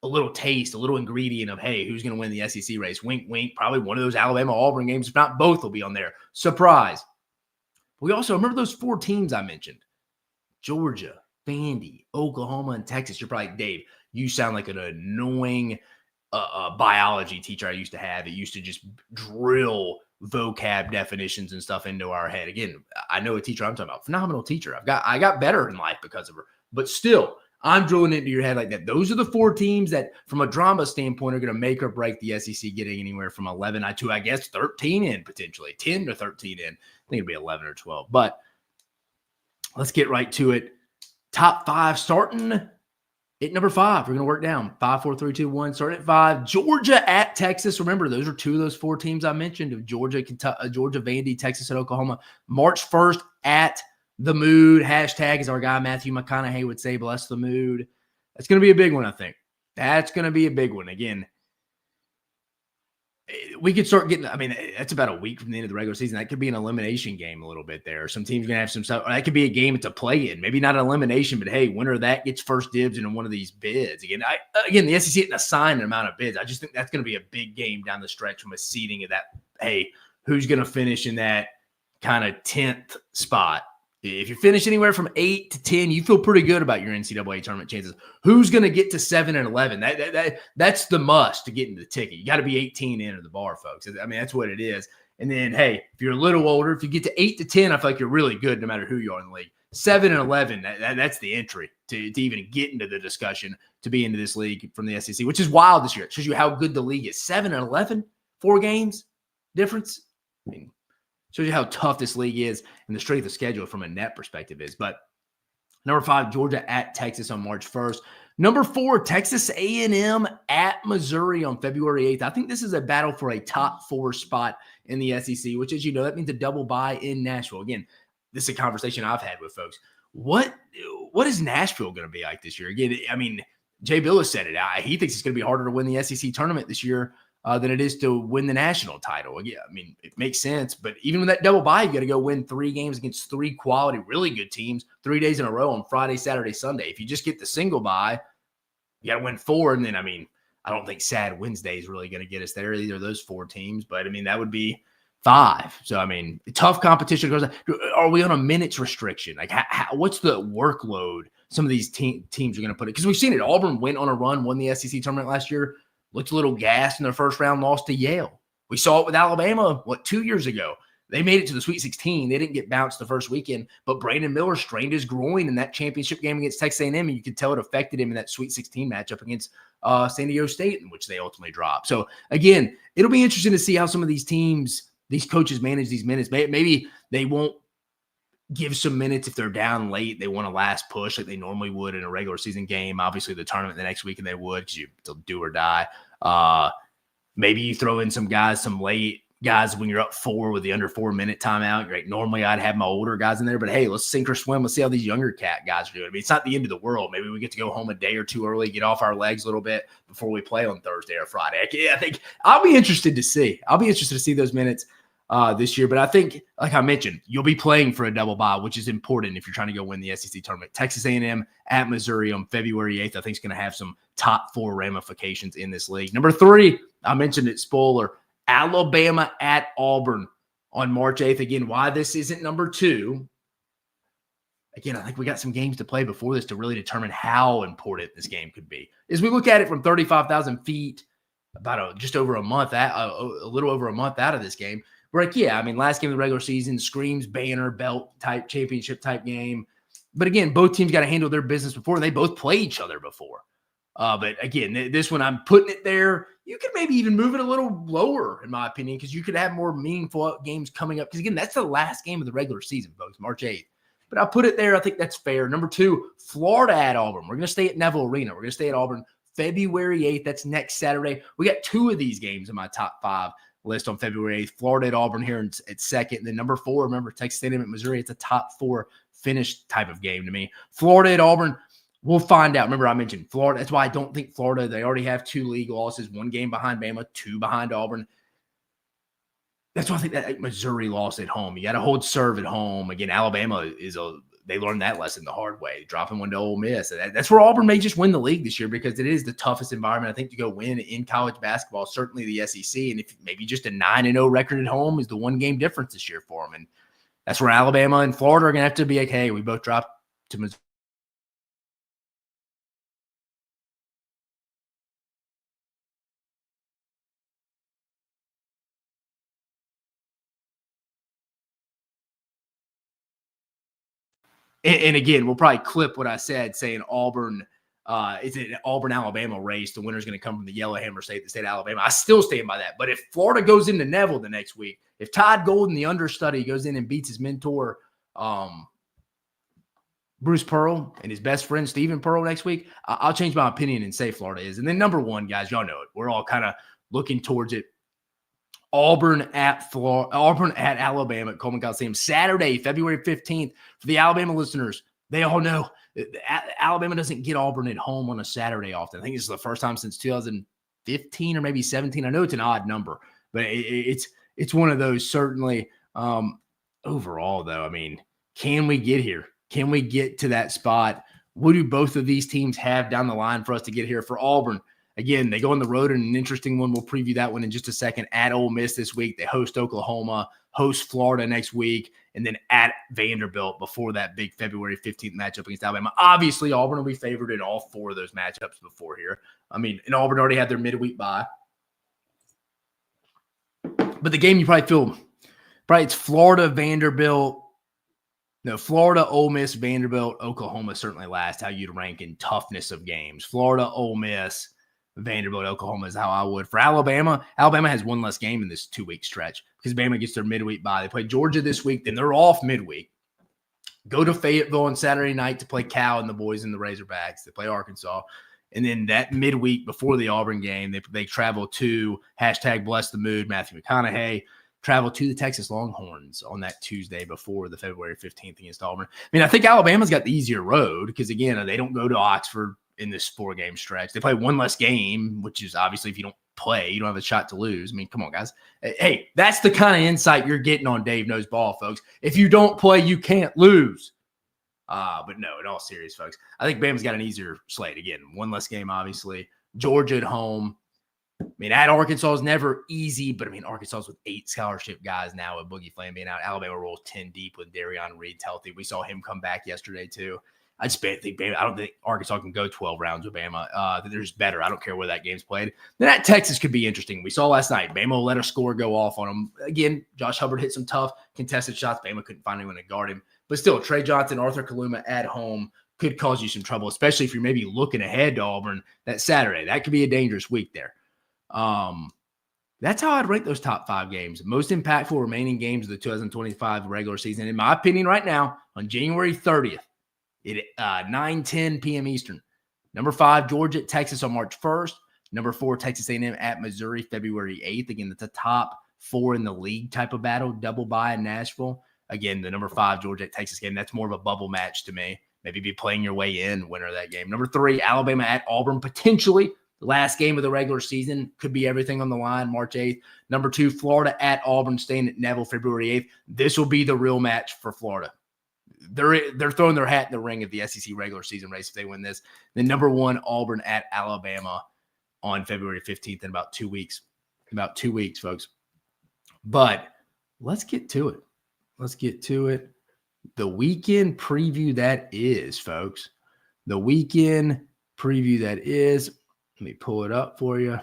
a little taste, a little ingredient of, hey, who's going to win the SEC race? Wink, wink. Probably one of those Alabama-Auburn games. If not, both will be on there. Surprise. We also remember those 4 teams I mentioned: Georgia, Vandy, Oklahoma, and Texas. You're probably, Dave, you sound like an annoying biology teacher I used to have. It used to just drill vocab definitions and stuff into our head. Again, I know a teacher I'm talking about. Phenomenal teacher. I got better in life because of her. But still, I'm drilling into your head like that. Those are the 4 teams that, from a drama standpoint, are going to make or break the SEC getting anywhere from 11 to, I guess, 13 in, potentially 10 to 13 in. I think it'll be 11 or 12. But let's get right to it. Top 5 starting at number 5. We're going to work down. 5, 4, 3, 2, 1. Starting at 5. Georgia at Texas. Remember, those are 2 of those 4 teams I mentioned of Georgia, Vandy, Texas, and Oklahoma. March 1st at the Mood. Hashtag, as our guy Matthew McConaughey would say, bless the mood. That's going to be a big one, I think. That's going to be a big one. Again, we could start getting, I mean, that's about a week from the end of the regular season. That could be an elimination game a little bit there. Some teams are going to have some stuff. That could be a game to play in. Maybe not an elimination, but hey, winner of that gets first dibs into one of these bids. Again, the SEC didn't assign an amount of bids. I just think that's going to be a big game down the stretch from a seeding of that. Hey, who's going to finish in that kind of 10th spot? If you finish anywhere from 8 to 10, you feel pretty good about your NCAA tournament chances. Who's going to get to 7 and 11? That's the must to get into the ticket. You got to be 18 to enter the bar, folks. I mean, that's what it is. And then, hey, if you're a little older, if you get to 8 to 10, I feel like you're really good no matter who you are in the league. 7 and 11, that's the entry to even get into the discussion to be into this league from the SEC, which is wild this year. It shows you how good the league is. 7 and 11, 4 games difference. I mean, shows you how tough this league is and the strength of schedule from a net perspective is. But number 5, Georgia at Texas on March 1st. Number 4, Texas A&M at Missouri on February 8th. I think this is a battle for a top 4 spot in the SEC, which, as you know, that means a double bye in Nashville. Again, this is a conversation I've had with folks. What is Nashville going to be like this year? Again, I mean, Jay Billis said it. He thinks it's going to be harder to win the SEC tournament this year than it is to win the national title. Yeah, I mean, it makes sense. But even with that double bye, you got to go win 3 games against 3 quality, really good teams, 3 days in a row on Friday, Saturday, Sunday. If you just get the single bye, you got to win 4. And then, I mean, I don't think Sad Wednesday is really going to get us there, either of those 4 teams. But, I mean, that would be 5. So, I mean, tough competition. Are we on a minutes restriction? Like, what's the workload some of these teams are going to put it? Because we've seen it. Auburn went on a run, won the SEC tournament last year, looked a little gassed in their first round, lost to Yale. We saw it with Alabama, 2 years ago? They made it to the Sweet 16. They didn't get bounced the first weekend, but Brandon Miller strained his groin in that championship game against Texas A&M, and you could tell it affected him in that Sweet 16 matchup against San Diego State, in which they ultimately dropped. So, again, it'll be interesting to see how some of these teams – these coaches manage these minutes. Maybe they won't give some minutes if they're down late. They want a last push like they normally would in a regular season game. Obviously, the tournament the next week, and they would because they'll do or die. Maybe you throw in some late guys when you're up 4 with the under 4-minute timeout. Right? Normally, I'd have my older guys in there, but hey, let's sink or swim. Let's see how these younger guys are doing. I mean, it's not the end of the world. Maybe we get to go home a day or two early, get off our legs a little bit before we play on Thursday or Friday. I think I'll be interested to see. Those minutes this year. But I think, like I mentioned, you'll be playing for a double bye, which is important if you're trying to go win the SEC tournament. Texas A&M at Missouri on February 8th, I think is going to have some top 4 ramifications in this league. Number 3, I mentioned it, spoiler, Alabama at Auburn on March 8th. Again, why this isn't number 2. Again, I think we got some games to play before this to really determine how important this game could be. As we look at it from 35,000 feet, about just over a month, a little over a month out of this game, we're like, yeah, I mean, last game of the regular season screams banner, belt type, championship type game. But again, both teams got to handle their business before, and they both play each other before. But again, this one, I'm putting it there. You could maybe even move it a little lower, in my opinion, because you could have more meaningful games coming up. Because again, that's the last game of the regular season, folks, March 8th. But I'll put it there. I think that's fair. Number 2, Florida at Auburn. We're going to stay at Neville Arena. We're going to stay at Auburn February 8th. That's next Saturday. We got 2 of these games in my top 5 list on February 8th. Florida at Auburn here at second. And then number 4, remember, Texas A&M at Missouri. It's a top 4 finish type of game to me. Florida at Auburn, we'll find out. Remember, I mentioned Florida. That's why I don't think Florida, they already have 2 league losses, 1 game behind Bama, 2 behind Auburn. That's why I think that Missouri lost at home. You got to hold serve at home. Again, Alabama they learned that lesson the hard way, dropping one to Ole Miss. That's where Auburn may just win the league this year because it is the toughest environment, I think, to go win in college basketball, certainly the SEC. And if maybe just a 9-0 record at home is the 1-game difference this year for them. And that's where Alabama and Florida are going to have to be like, hey, we both dropped to Missouri. And again, we'll probably clip what I said saying Auburn, it's an Auburn-Alabama race. The winner's going to come from the Yellowhammer State, the state of Alabama. I still stand by that. But if Florida goes into Neville the next week, if Todd Golden, the understudy, goes in and beats his mentor, Bruce Pearl, and his best friend, Stephen Pearl, next week, I'll change my opinion and say Florida is. And then number 1, guys, y'all know it. We're all kind of looking towards it. Auburn at Alabama at Coleman Coliseum, Saturday, February 15th. For the Alabama listeners, they all know Alabama doesn't get Auburn at home on a Saturday often. I think this is the first time since 2015 or maybe 17. I know it's an odd number, but it's one of those certainly. Overall, though, I mean, can we get here? Can we get to that spot? What do both of these teams have down the line for us to get here? For Auburn, again, they go on the road in an interesting one. We'll preview that one in just a second. At Ole Miss this week. They host Oklahoma, host Florida next week, and then at Vanderbilt before that big February 15th matchup against Alabama. Obviously, Auburn will be favored in all 4 of those matchups before here. I mean, and Auburn already had their midweek bye. But the game you probably it's Florida, Vanderbilt. No, Florida, Ole Miss, Vanderbilt, Oklahoma certainly last, how you'd rank in toughness of games. Florida, Ole Miss, Vanderbilt, Oklahoma is how I would. For Alabama, Alabama has 1 less game in this 2-week stretch because Bama gets their midweek bye. They play Georgia this week, then they're off midweek. Go to Fayetteville on Saturday night to play Cal and the boys in the Razorbacks. They play Arkansas. And then that midweek before the Auburn game, they travel to #BlessTheMood, Matthew McConaughey, travel to the Texas Longhorns on that Tuesday before the February 15th against Auburn. I mean, I think Alabama's got the easier road because, again, they don't go to Oxford in this 4-game stretch. They play 1 less game, which is obviously if you don't play, you don't have a shot to lose. I mean, come on, guys. Hey, that's the kind of insight you're getting on Dave Knows Ball, folks. If you don't play, you can't lose. But no, in all serious, folks, I think Bama's got an easier slate. Again, 1 less game, obviously. Georgia at home. I mean, at Arkansas is never easy, but I mean, Arkansas with 8 scholarship guys now with Boogie Flam being out. Alabama rolls 10 deep with Darion Reed's healthy. We saw him come back yesterday too. I don't think Arkansas can go 12 rounds with Bama. They're just better. I don't care where that game's played. Then at Texas could be interesting. We saw last night, Bama will let a score go off on them. Again, Josh Hubbard hit some tough contested shots. Bama couldn't find anyone to guard him. But still, Trey Johnson, Arthur Kaluma at home could cause you some trouble, especially if you're maybe looking ahead to Auburn that Saturday. That could be a dangerous week there. That's how I'd rank those top 5 games. Most impactful remaining games of the 2025 regular season, in my opinion, right now, on January 30th, at 9:10 p.m. Eastern. Number 5, Georgia at Texas on March 1st. Number 4, Texas A&M at Missouri, February 8th. Again, that's a top 4 in the league type of battle, double bye in Nashville. Again, the number 5 Georgia at Texas game, that's more of a bubble match to me. Maybe be playing your way in, winner of that game. Number 3, Alabama at Auburn, potentially the last game of the regular season. Could be everything on the line, March 8th. Number 2, Florida at Auburn, staying at Neville, February 8th. This will be the real match for Florida. They're throwing their hat in the ring of the SEC regular season race if they win this. Then number 1, Auburn at Alabama on February 15th in about 2 weeks. About 2 weeks, folks. But let's get to it. The weekend preview that is, folks. The weekend preview that is. Let me pull it up for you.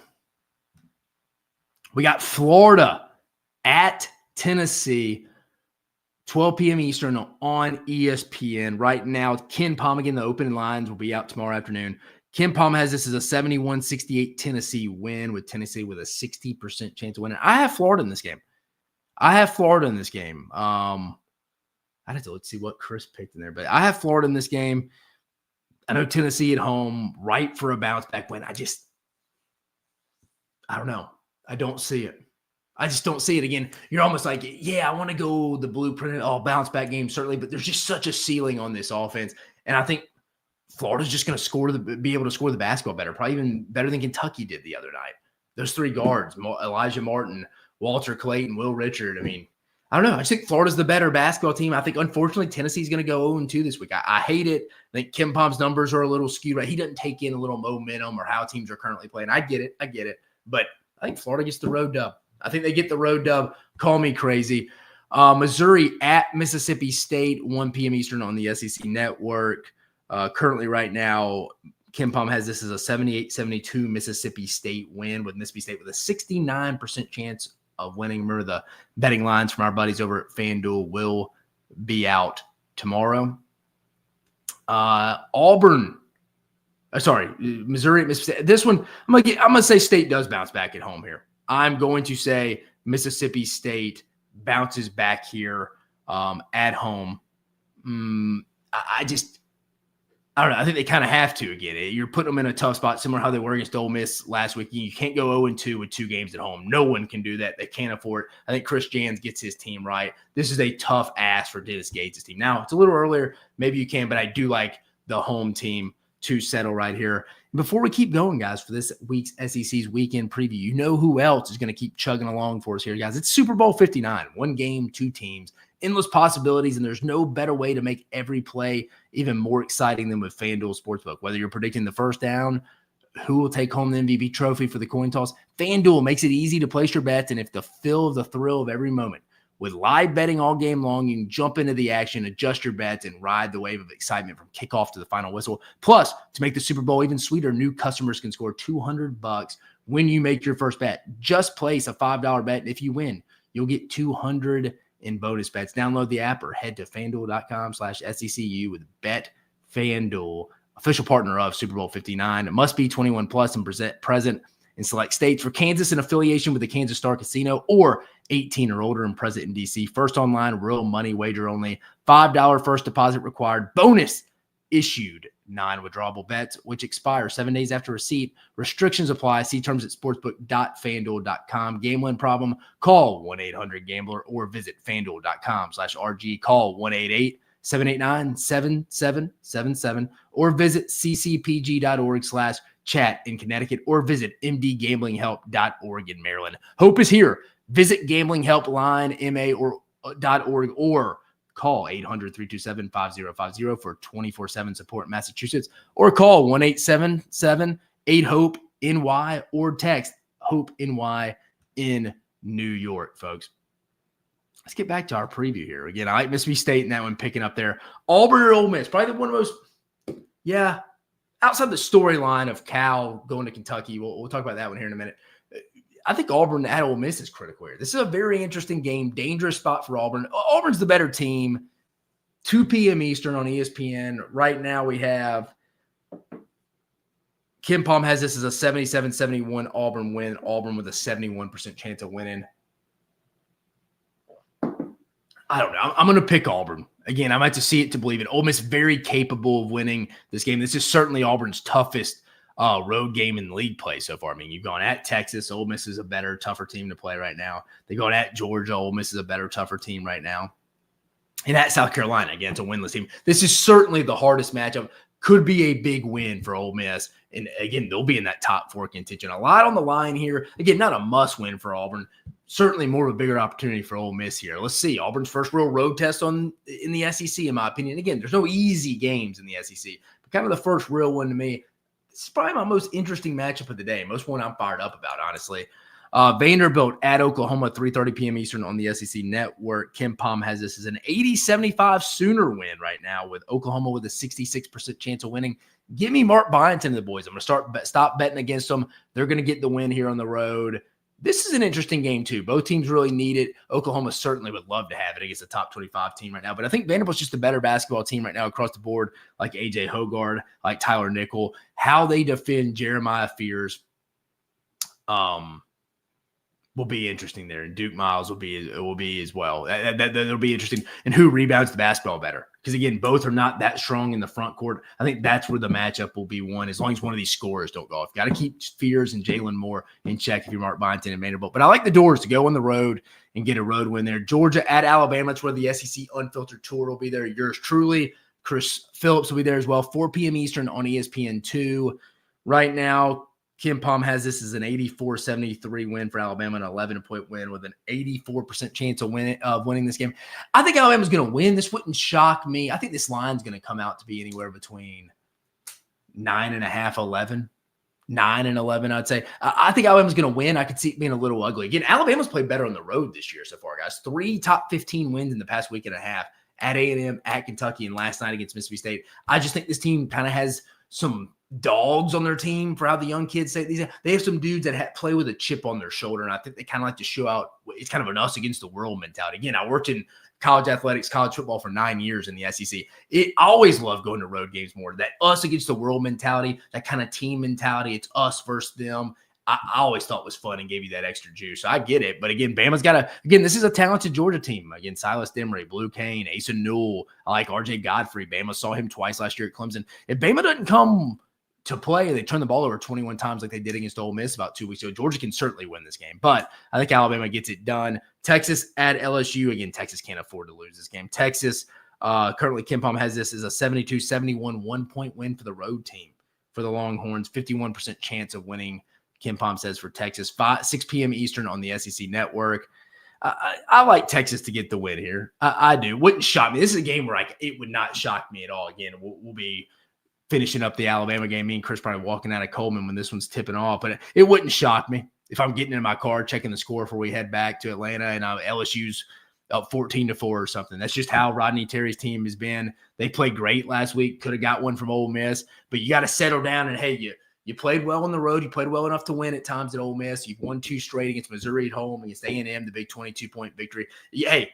We got Florida at Tennessee, 12 p.m. Eastern on ESPN. Right now, Ken Palm, again, the opening lines will be out tomorrow afternoon. Ken Palm has this as a 71-68 Tennessee win, with Tennessee with a 60% chance of winning. I have Florida in this game. I have to see what Chris picked in there, but I have Florida in this game. I know Tennessee at home, right for a bounce back win. I don't know. I don't see it. I just don't see it. Again, you're almost like, yeah, I want to go the blueprint, bounce back game, certainly, but there's just such a ceiling on this offense. And I think Florida's just going to be able to score the basketball better, probably even better than Kentucky did the other night. Those 3 guards, Elijah Martin, Walter Clayton, Will Richard. I mean, I don't know. I just think Florida's the better basketball team. I think, unfortunately, Tennessee's going to go 0-2 this week. I hate it. I think Ken Palm's numbers are a little skewed. Right? He doesn't take in a little momentum or how teams are currently playing. I get it. But I think Florida gets the road dub. I think they get the road dub. Call me crazy. Missouri at Mississippi State, 1 p.m. Eastern on the SEC Network. Currently right now, Ken Palm has this as a 78-72 Mississippi State win, with Mississippi State with a 69% chance of winning. Remember, the betting lines from our buddies over at FanDuel will be out tomorrow. Missouri at Mississippi State. This one, I'm gonna say State does bounce back at home here. I'm going to say Mississippi State bounces back here at home. I don't know. I think they kind of have to again. You're putting them in a tough spot, similar to how they were against Ole Miss last week. You can't go 0-2 with 2 games at home. No one can do that. They can't afford it. I think Chris Jans gets his team right. This is a tough ask for Dennis Gates' team. Now, it's a little earlier. Maybe you can, but I do like the home team to settle right here. Before we keep going, guys, for this week's SEC's weekend preview, you know who else is going to keep chugging along for us here, guys. It's Super Bowl 59. 1 game, 2 teams. Endless possibilities, and there's no better way to make every play even more exciting than with FanDuel Sportsbook. Whether you're predicting the first down, who will take home the MVP trophy for the coin toss, FanDuel makes it easy to place your bets, and if the thrill of every moment. With live betting all game long, you can jump into the action, adjust your bets, and ride the wave of excitement from kickoff to the final whistle. Plus, to make the Super Bowl even sweeter, new customers can score $200 when you make your first bet. Just place a $5 bet, and if you win, you'll get $200 in bonus bets. Download the app or head to FanDuel.com/SECU with Bet FanDuel, official partner of Super Bowl 59. It must be 21 plus and present in select states. For Kansas, in affiliation with the Kansas Star Casino, or 18 or older and present in D.C. First online, real money wager only. $5 first deposit required. Bonus issued non-withdrawable bets, which expire 7 days after receipt. Restrictions apply. See terms at sportsbook.fanduel.com. Gambling problem? Call 1-800-GAMBLER or visit fanduel.com/RG. Call 1-888-789-7777 or visit ccpg.org/chat in Connecticut or visit mdgamblinghelp.org in Maryland. Hope is here. Visit gamblinghelpline.ma.org or call 800-327-5050 for 24/7 support in Massachusetts, or call 1-877-8-HOPE-NY or text HOPENY in New York, folks. Let's get back to our preview here. Again, I like Mississippi State in that one picking up there. Auburn or Ole Miss, probably one of those, outside the storyline of Cal going to Kentucky. We'll talk about that one here in a minute. I think Auburn at Ole Miss is critical here. This is a very interesting game, dangerous spot for Auburn. Auburn's the better team. 2 p.m. Eastern on ESPN. Right now we have Kim Palm has this as a 77-71 Auburn win. Auburn with a 71% chance of winning. I don't know. I'm going to pick Auburn. Again, I might have to see it to believe it. Ole Miss very capable of winning this game. This is certainly Auburn's toughest road game in league play so far. I mean, you've gone at Texas. Ole Miss is a better, tougher team to play right now. They're going at Georgia. Ole Miss is a better, tougher team right now. And at South Carolina, again, it's a winless team. This is certainly the hardest matchup. Could be a big win for Ole Miss. And again, they'll be in that top 4 contention. A lot on the line here. Again, not a must win for Auburn. Certainly more of a bigger opportunity for Ole Miss here. Let's see. Auburn's first real road test in the SEC, in my opinion. Again, there's no easy games in the SEC, but kind of the first real one to me. This is probably my most interesting matchup of the day. Most one I'm fired up about, honestly. Vanderbilt at Oklahoma, 3:30 p.m. Eastern on the SEC Network. Kim Palm has this as an 80-75 Sooner win right now, with Oklahoma with a 66% chance of winning. Give me Mark Byington and the boys. I'm going to stop betting against them. They're going to get the win here on the road. This is an interesting game, too. Both teams really need it. Oklahoma certainly would love to have it against a top 25 team right now. But I think Vanderbilt's just a better basketball team right now across the board, like A.J. Hoggard, like Tyler Nickel. How they defend Jeremiah Fears will be interesting there. And Duke Miles will be as well. That'll be interesting. And who rebounds the basketball better? Because, again, both are not that strong in the front court. I think that's where the matchup will be won, as long as one of these scorers don't go off. Got to keep Fears and Jalen Moore in check if you're Mark Byington and Vanderbilt. But I like the Doors to go on the road and get a road win there. Georgia at Alabama. That's where the SEC Unfiltered Tour will be there. Yours truly, Chris Phillips, will be there as well. 4 p.m. Eastern on ESPN2. Right now, Kim Palm has this as an 84-73 win for Alabama, an 11-point win with an 84% chance of winning this game. I think Alabama's going to win. This wouldn't shock me. I think this line's going to come out to be anywhere between 9.5, 11. 9 and 11, I'd say. I think Alabama's going to win. I could see it being a little ugly. Again, Alabama's played better on the road this year so far, guys. 3 top 15 wins in the past week and a half at A&M, at Kentucky, and last night against Mississippi State. I just think this team kind of has some dogs on their team, for how the young kids say these. They have some dudes that play with a chip on their shoulder, and I think they kind of like to show out. It's kind of an us against the world mentality. Again, I worked in college athletics, college football for 9 years in the SEC. I always love going to road games more. That us against the world mentality, that kind of team mentality. It's us versus them. I always thought was fun and gave you that extra juice. So I get it. But again, Bama's got to, this is a talented Georgia team. Again, Silas Demery, Blue Kane, Asa Newell. I like RJ Godfrey. Bama saw him twice last year at Clemson. If Bama doesn't come to play, they turn the ball over 21 times like they did against Ole Miss about 2 weeks ago, Georgia can certainly win this game. But I think Alabama gets it done. Texas at LSU. Again, Texas can't afford to lose this game. Texas, currently Kim Palm has this as a 72-71 1-point win for the road team for the Longhorns. 51% chance of winning, Kim Palm says, for Texas. 6 p.m. Eastern on the SEC Network. I like Texas to get the win here. I do. Wouldn't shock me. This is a game where it would not shock me at all. Again, we'll be finishing up the Alabama game. Me and Chris probably walking out of Coleman when this one's tipping off. But it wouldn't shock me if I'm getting in my car, checking the score before we head back to Atlanta, and LSU's up 14-4 or something. That's just how Rodney Terry's team has been. They played great last week. Could have got one from Ole Miss. But you got to settle down and, hey, you played well on the road. You played well enough to win at times at Ole Miss. You've won 2 straight against Missouri at home, against A&M, the big 22-point victory. Hey,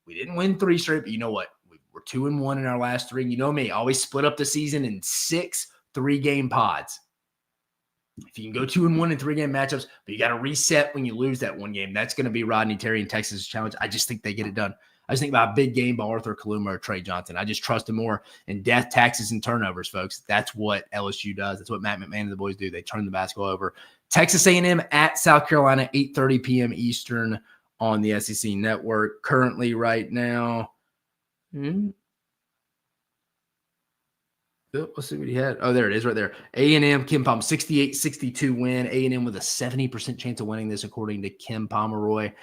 we didn't win 3 straight, but you know what? We're 2-1 in our last 3. And you know me, I always split up the season in 6 3-game pods. If you can go 2-1 in 3-game matchups, but you got to reset when you lose that one game, that's going to be Rodney Terry and Texas' challenge. I just think they get it done. I just think about a big game by Arthur Kaluma or Trey Johnson. I just trust him more in death, taxes, and turnovers, folks. That's what LSU does. That's what Matt McMahon and the boys do. They turn the basketball over. Texas A&M at South Carolina, 8:30 p.m. Eastern on the SEC Network. Currently right now, let's see what he had. Oh, there it is right there. A&M, Kim Palm, 68-62 win. A&M with a 70% chance of winning this, according to Kim Pomeroy.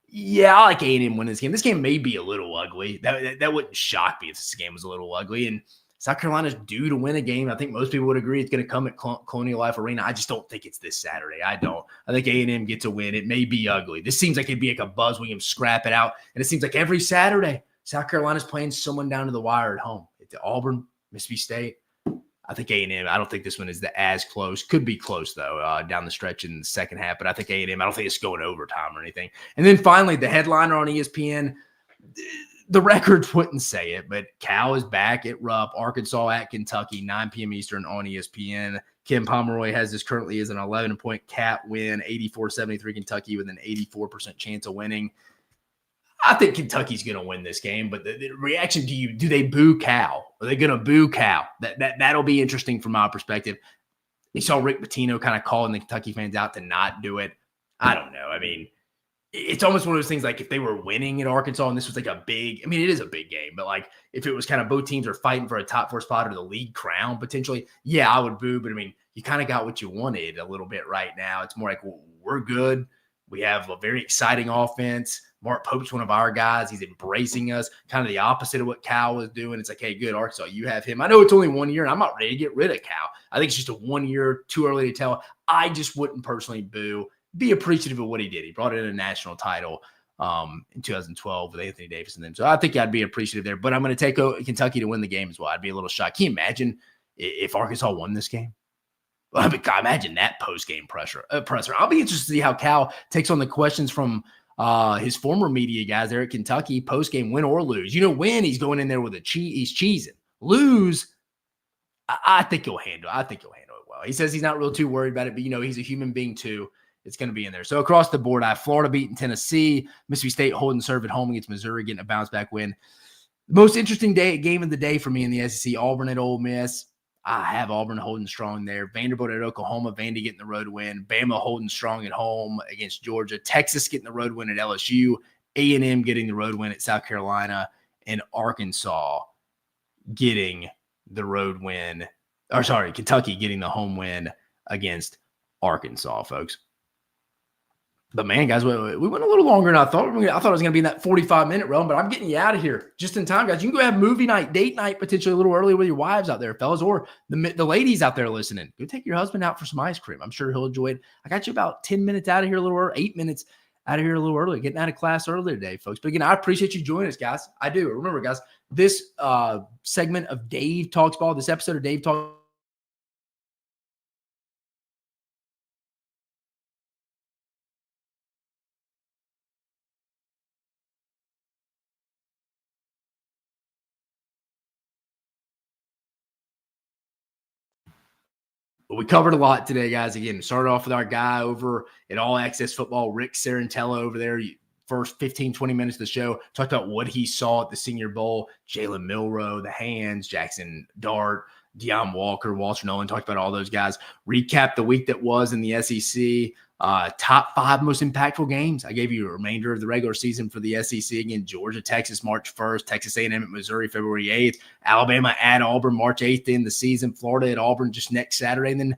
Yeah, I like A&M winning this game. This game may be a little ugly. That wouldn't shock me if this game was a little ugly. And South Carolina's due to win a game. I think most people would agree it's going to come at Colonial Life Arena. I just don't think it's this Saturday. I don't. I think A&M gets a win. It may be ugly. This seems like it'd be like a Buzz Williams scrap it out. And it seems like every Saturday, South Carolina's playing someone down to the wire at home. It's Auburn, Mississippi State. I think A&M. I don't think this one is as close. Could be close, though, down the stretch in the second half. But I think A&M, I don't think it's going overtime or anything. And then finally, the headliner on ESPN, the records wouldn't say it, but Cal is back at Rupp, Arkansas at Kentucky, 9 p.m. Eastern on ESPN. Ken Pomeroy has this currently as an 11-point Cat win, 84-73 Kentucky with an 84% chance of winning. I think Kentucky's going to win this game, but the reaction to you, do they boo Cal? Are they going to boo Cal? That'll be interesting from my perspective. You saw Rick Pitino kind of calling the Kentucky fans out to not do it. I don't know. I mean, it's almost one of those things like if they were winning at Arkansas and this was like a big, I mean, it is a big game, but like if it was kind of both teams are fighting for a top 4 spot or the league crown potentially, yeah, I would boo. But I mean, you kind of got what you wanted a little bit right now. It's more like, well, we're good. We have a very exciting offense. Mark Pope's one of our guys. He's embracing us, kind of the opposite of what Cal was doing. It's like, hey, good, Arkansas, you have him. I know it's only 1 year, and I'm not ready to get rid of Cal. I think it's just a 1 year, too early to tell. I just wouldn't personally boo. Be appreciative of what he did. He brought in a national title in 2012 with Anthony Davis and them. So I think I'd be appreciative there. But I'm going to take Kentucky to win the game as well. I'd be a little shocked. Can you imagine if Arkansas won this game? I mean, God, imagine that post-game presser. I'll be interested to see how Cal takes on the questions from his former media guys there at Kentucky post-game, win or lose. You know, win, he's going in there with he's cheesing. Lose, I think he'll handle it. It well. He says he's not real too worried about it, but, you know, he's a human being too. It's going to be in there. So across the board, I have Florida beating Tennessee, Mississippi State holding serve at home against Missouri, getting a bounce-back win. The most interesting game of the day for me in the SEC, Auburn at Ole Miss. I have Auburn holding strong there. Vanderbilt at Oklahoma, Vandy getting the road win. Bama holding strong at home against Georgia. Texas getting the road win at LSU. A&M getting the road win at South Carolina. And Arkansas getting the road win. Kentucky getting the home win against Arkansas, folks. But, man, guys, we went a little longer than I thought. I thought it was going to be in that 45-minute realm, but I'm getting you out of here just in time, guys. You can go have movie night, date night, potentially a little earlier with your wives out there, fellas, or the ladies out there listening. Go take your husband out for some ice cream. I'm sure he'll enjoy it. I got you about 10 minutes out of here a little early, 8 minutes out of here a little early, getting out of class early today, folks. But, again, I appreciate you joining us, guys. I do. Remember, guys, this segment of Dave Talks Ball, this episode of Dave Talks we covered a lot today, guys. Again, started off with our guy over at All Access Football, Ric Serritella over there. First 15, 20 minutes of the show, talked about what he saw at the Senior Bowl. Jalen Milroe, the Hands, Jackson Dart, Deion Walker, Walter Nolan, talked about all those guys. Recap the week that was in the SEC. Top 5 most impactful games. I gave you a remainder of the regular season for the SEC. Again, Georgia, Texas, March 1st. Texas A&M at Missouri, February 8th. Alabama at Auburn, March 8th to end the season. Florida at Auburn just next Saturday. And then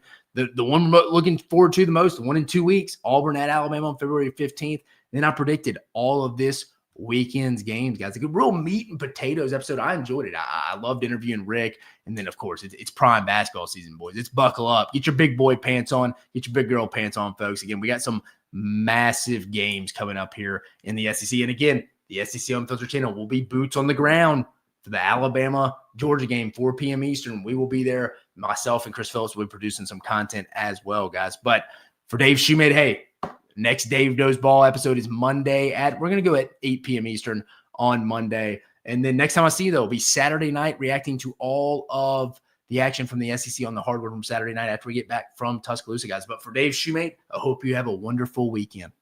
the one we're looking forward to the most, the one in 2 weeks, Auburn at Alabama on February 15th. Then I predicted all of this weekend's games, guys. A good real meat and potatoes episode. I enjoyed it. I loved interviewing Rick. And then, of course, it's prime basketball season, boys. It's buckle up. Get your big boy pants on. Get your big girl pants on, folks. Again, we got some massive games coming up here in the SEC. And, again, the SEC Unfiltered channel will be boots on the ground for the Alabama-Georgia game, 4 p.m. Eastern. We will be there. Myself and Chris Phillips will be producing some content as well, guys. But for Dave Shoemate, hey, next Dave Knows Ball episode is Monday we're going to go at 8 p.m. Eastern on Monday. And then next time I see you, though, will be Saturday night reacting to all of the action from the SEC on the hardwood from Saturday night after we get back from Tuscaloosa, guys. But for Dave Shoemate, I hope you have a wonderful weekend.